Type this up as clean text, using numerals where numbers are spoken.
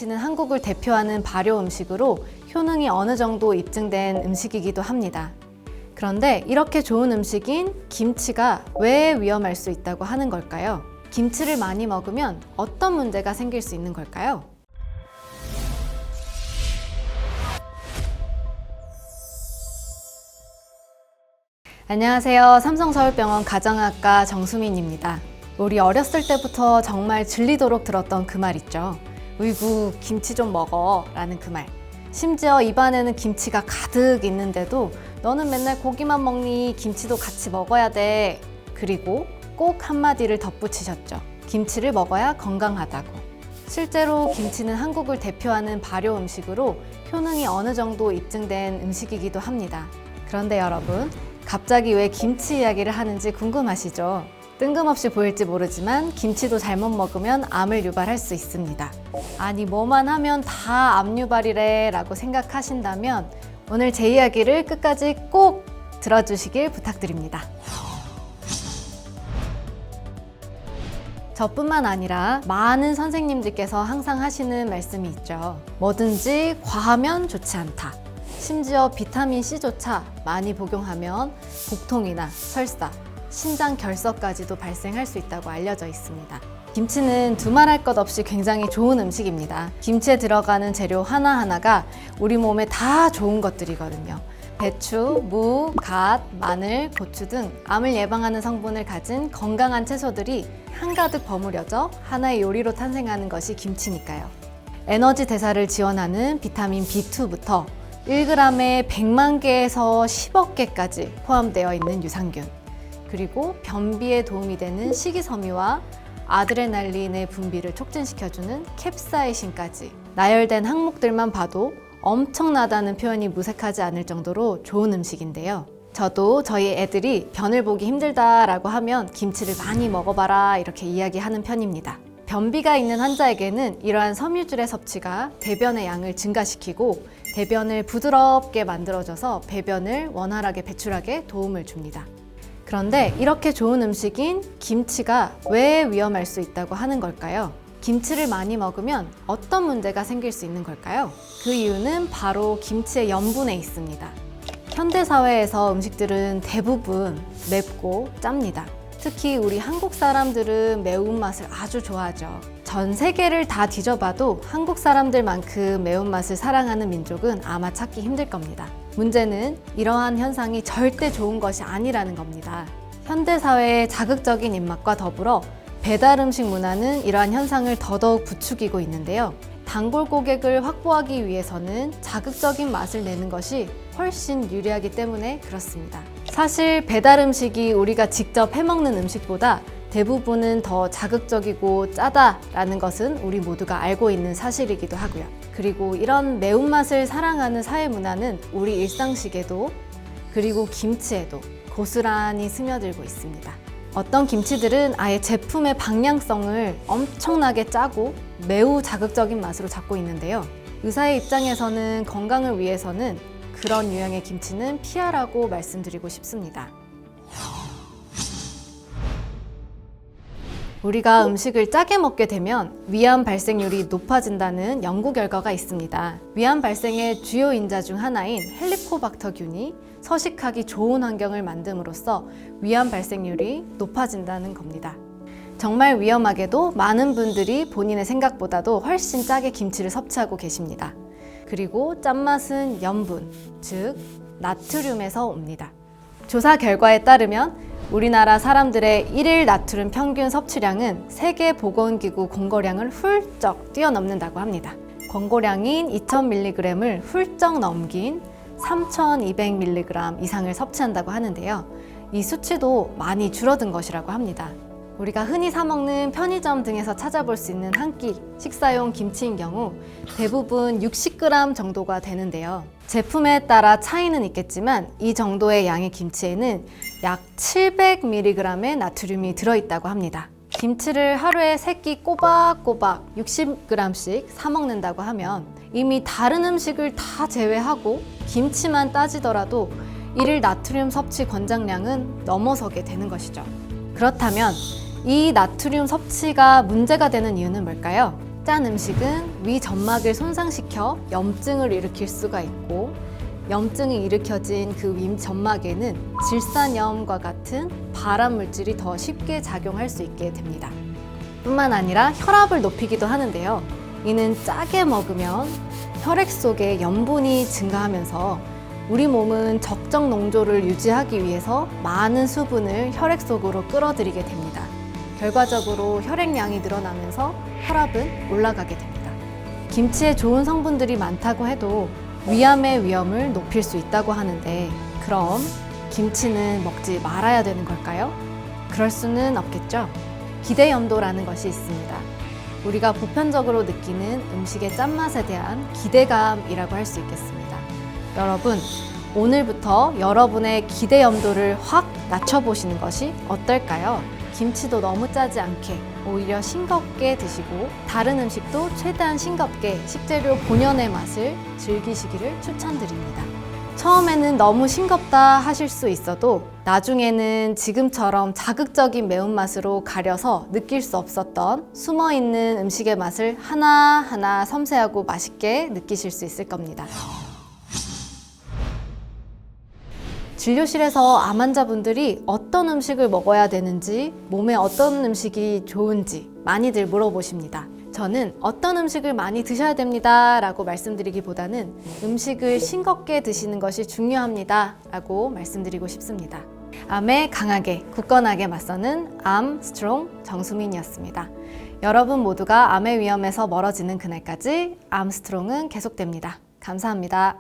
김치는 한국을 대표하는 발효 음식으로 효능이 어느 정도 입증된 음식이기도 합니다. 그런데 이렇게 좋은 음식인 김치가 왜 위험할 수 있다고 하는 걸까요? 김치를 많이 먹으면 어떤 문제가 생길 수 있는 걸까요? 안녕하세요. 삼성서울병원 가정의학과 정수민입니다. 우리 어렸을 때부터 정말 질리도록 들었던 그 말 있죠. 으이구, 김치 좀 먹어 라는 그 말. 심지어 입안에는 김치가 가득 있는데도 너는 맨날 고기만 먹니? 김치도 같이 먹어야 돼. 그리고 꼭 한마디를 덧붙이셨죠. 김치를 먹어야 건강하다고. 실제로 김치는 한국을 대표하는 발효 음식으로 효능이 어느 정도 입증된 음식이기도 합니다. 그런데 여러분, 갑자기 왜 김치 이야기를 하는지 궁금하시죠? 뜬금없이 보일지 모르지만 김치도 잘못 먹으면 암을 유발할 수 있습니다. 아니, 뭐만 하면 다 암 유발이래 라고 생각하신다면 오늘 제 이야기를 끝까지 꼭 들어주시길 부탁드립니다. 저뿐만 아니라 많은 선생님들께서 항상 하시는 말씀이 있죠. 뭐든지 과하면 좋지 않다. 심지어 비타민C조차 많이 복용하면 복통이나 설사, 신장 결석까지도 발생할 수 있다고 알려져 있습니다. 김치는 두말할 것 없이 굉장히 좋은 음식입니다. 김치에 들어가는 재료 하나하나가 우리 몸에 다 좋은 것들이거든요. 배추, 무, 갓, 마늘, 고추 등 암을 예방하는 성분을 가진 건강한 채소들이 한가득 버무려져 하나의 요리로 탄생하는 것이 김치니까요. 에너지 대사를 지원하는 비타민 B2부터 1g에 100만 개에서 10억 개까지 포함되어 있는 유산균, 그리고 변비에 도움이 되는 식이섬유와 아드레날린의 분비를 촉진시켜주는 캡사이신까지 나열된 항목들만 봐도 엄청나다는 표현이 무색하지 않을 정도로 좋은 음식인데요. 저도 저희 애들이 변을 보기 힘들다라고 하면 김치를 많이 먹어봐라 이렇게 이야기하는 편입니다. 변비가 있는 환자에게는 이러한 섬유질의 섭취가 대변의 양을 증가시키고 대변을 부드럽게 만들어줘서 배변을 원활하게 배출하게 도움을 줍니다. 그런데 이렇게 좋은 음식인 김치가 왜 위험할 수 있다고 하는 걸까요? 김치를 많이 먹으면 어떤 문제가 생길 수 있는 걸까요? 그 이유는 바로 김치의 염분에 있습니다. 현대사회에서 음식들은 대부분 맵고 짭니다. 특히 우리 한국 사람들은 매운맛을 아주 좋아하죠. 전 세계를 다 뒤져봐도 한국 사람들만큼 매운맛을 사랑하는 민족은 아마 찾기 힘들 겁니다. 문제는 이러한 현상이 절대 좋은 것이 아니라는 겁니다. 현대사회의 자극적인 입맛과 더불어 배달 음식 문화는 이러한 현상을 더더욱 부추기고 있는데요. 단골 고객을 확보하기 위해서는 자극적인 맛을 내는 것이 훨씬 유리하기 때문에 그렇습니다. 사실 배달 음식이 우리가 직접 해먹는 음식보다 대부분은 더 자극적이고 짜다라는 것은 우리 모두가 알고 있는 사실이기도 하고요. 그리고 이런 매운맛을 사랑하는 사회 문화는 우리 일상식에도 그리고 김치에도 고스란히 스며들고 있습니다. 어떤 김치들은 아예 제품의 방향성을 엄청나게 짜고 매우 자극적인 맛으로 잡고 있는데요. 의사의 입장에서는 건강을 위해서는 그런 유형의 김치는 피하라고 말씀드리고 싶습니다. 우리가 음식을 짜게 먹게 되면 위암 발생률이 높아진다는 연구 결과가 있습니다. 위암 발생의 주요 인자 중 하나인 헬리코박터균이 서식하기 좋은 환경을 만듦으로써 위암 발생률이 높아진다는 겁니다. 정말 위험하게도 많은 분들이 본인의 생각보다도 훨씬 짜게 김치를 섭취하고 계십니다. 그리고 짠맛은 염분, 즉 나트륨에서 옵니다. 조사 결과에 따르면 우리나라 사람들의 1일 나트륨 평균 섭취량은 세계보건기구 권고량을 훌쩍 뛰어넘는다고 합니다. 권고량인 2000mg을 훌쩍 넘긴 3200mg 이상을 섭취한다고 하는데요. 이 수치도 많이 줄어든 것이라고 합니다. 우리가 흔히 사 먹는 편의점 등에서 찾아볼 수 있는 한 끼 식사용 김치인 경우 대부분 60g 정도가 되는데요. 제품에 따라 차이는 있겠지만 이 정도의 양의 김치에는 약 700mg의 나트륨이 들어있다고 합니다. 김치를 하루에 3끼 꼬박꼬박 60g씩 사 먹는다고 하면 이미 다른 음식을 다 제외하고 김치만 따지더라도 1일 나트륨 섭취 권장량은 넘어서게 되는 것이죠. 그렇다면 이 나트륨 섭취가 문제가 되는 이유는 뭘까요? 짠 음식은 위 점막을 손상시켜 염증을 일으킬 수가 있고, 염증이 일으켜진 그 위 점막에는 질산염과 같은 발암 물질이 더 쉽게 작용할 수 있게 됩니다. 뿐만 아니라 혈압을 높이기도 하는데요. 이는 짜게 먹으면 혈액 속에 염분이 증가하면서 우리 몸은 적정 농도를 유지하기 위해서 많은 수분을 혈액 속으로 끌어들이게 됩니다. 결과적으로 혈액량이 늘어나면서 혈압은 올라가게 됩니다. 김치에 좋은 성분들이 많다고 해도 위암의 위험을 높일 수 있다고 하는데, 그럼 김치는 먹지 말아야 되는 걸까요? 그럴 수는 없겠죠. 기대염도라는 것이 있습니다. 우리가 보편적으로 느끼는 음식의 짠맛에 대한 기대감이라고 할 수 있겠습니다. 여러분, 오늘부터 여러분의 기대염도를 확 낮춰보시는 것이 어떨까요? 김치도 너무 짜지 않게 오히려 싱겁게 드시고, 다른 음식도 최대한 싱겁게 식재료 본연의 맛을 즐기시기를 추천드립니다. 처음에는 너무 싱겁다 하실 수 있어도 나중에는 지금처럼 자극적인 매운맛으로 가려서 느낄 수 없었던 숨어있는 음식의 맛을 하나하나 섬세하고 맛있게 느끼실 수 있을 겁니다. 진료실에서 암 환자분들이 어떤 음식을 먹어야 되는지, 몸에 어떤 음식이 좋은지 많이들 물어보십니다. 저는 어떤 음식을 많이 드셔야 됩니다 라고 말씀드리기보다는 음식을 싱겁게 드시는 것이 중요합니다 라고 말씀드리고 싶습니다. 암에 강하게 굳건하게 맞서는 암스트롱 정수민이었습니다. 여러분 모두가 암의 위험에서 멀어지는 그날까지 암스트롱은 계속됩니다. 감사합니다.